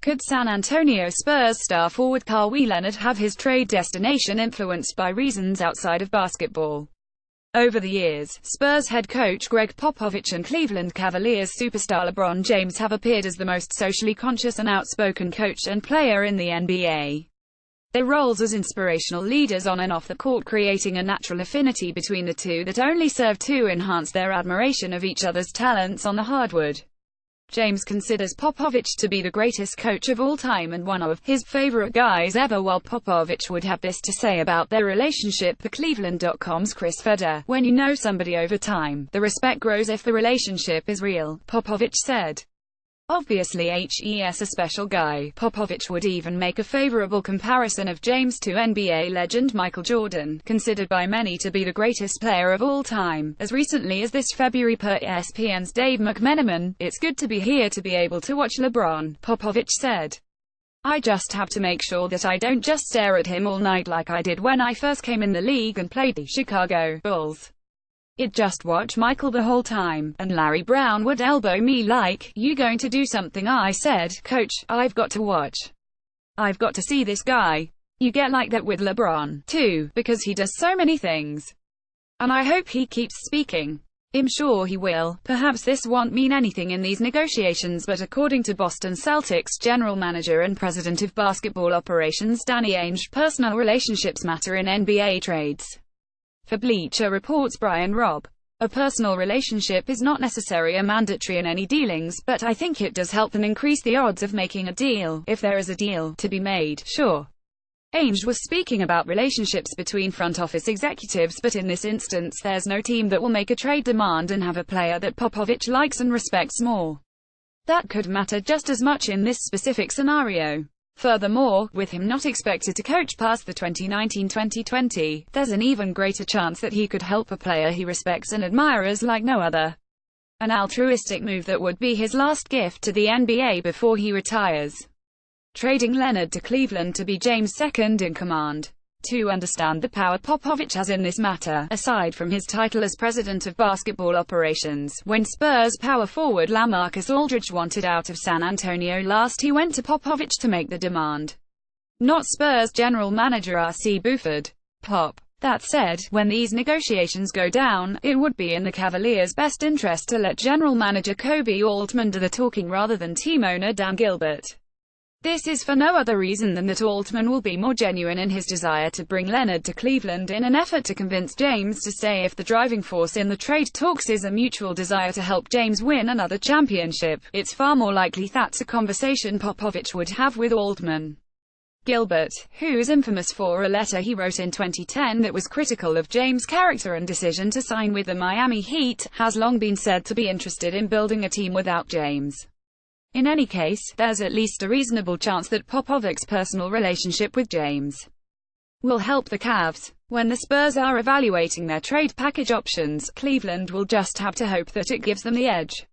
Could San Antonio Spurs star forward Kawhi Leonard have his trade destination influenced by reasons outside of basketball? Over the years, Spurs head coach Gregg Popovich and Cleveland Cavaliers superstar LeBron James have appeared as the most socially conscious and outspoken coach and player in the NBA. Their roles as inspirational leaders on and off the court creating a natural affinity between the two that only served to enhance their admiration of each other's talents on the hardwood. James considers Popovich to be the greatest coach of all time and one of his favorite guys ever, while Popovich would have this to say about their relationship for Cleveland.com's Chris Fedor: "When you know somebody over time, the respect grows if the relationship is real," Popovich said. Obviously he's a special guy. Popovich would even make a favorable comparison of James to NBA legend Michael Jordan, considered by many to be the greatest player of all time. As recently as this February per ESPN's Dave McMenamin, "It's good to be here to be able to watch LeBron," Popovich said. "I just have to make sure that I don't just stare at him all night like I did when I first came in the league and played the Chicago Bulls. I'd just watch Michael the whole time, and Larry Brown would elbow me like, 'You going to do something?' I said, 'Coach, I've got to watch. I've got to see this guy.' You get like that with LeBron, too, because he does so many things. And I hope he keeps speaking. I'm sure he will. Perhaps this won't mean anything in these negotiations, but according to Boston Celtics general manager and president of basketball operations Danny Ainge, personal relationships matter in NBA trades. For Bleacher Report's Brian Robb, "A personal relationship is not necessarily a mandatory in any dealings, but I think it does help and increase the odds of making a deal, if there is a deal to be made, sure." Ainge was speaking about relationships between front office executives, but in this instance there's no team that will make a trade demand and have a player that Popovich likes and respects more. That could matter just as much in this specific scenario. Furthermore, with him not expected to coach past the 2019-2020, there's an even greater chance that he could help a player he respects and admires like no other. An altruistic move that would be his last gift to the NBA before he retires. Trading Leonard to Cleveland to be James' second in command. To understand the power Popovich has in this matter, aside from his title as president of basketball operations, when Spurs power forward LaMarcus Aldridge wanted out of San Antonio last, he went to Popovich to make the demand, not Spurs general manager R.C. Buford. Pop. That said, when these negotiations go down, it would be in the Cavaliers' best interest to let general manager Koby Altman do the talking rather than team owner Dan Gilbert. This is for no other reason than that Altman will be more genuine in his desire to bring Leonard to Cleveland in an effort to convince James to stay. If the driving force in the trade talks is a mutual desire to help James win another championship, it's far more likely that's a conversation Popovich would have with Altman. Gilbert, who is infamous for a letter he wrote in 2010 that was critical of James' character and decision to sign with the Miami Heat, has long been said to be interested in building a team without James. In any case, there's at least a reasonable chance that Popovich's personal relationship with James will help the Cavs. When the Spurs are evaluating their trade package options, Cleveland will just have to hope that it gives them the edge.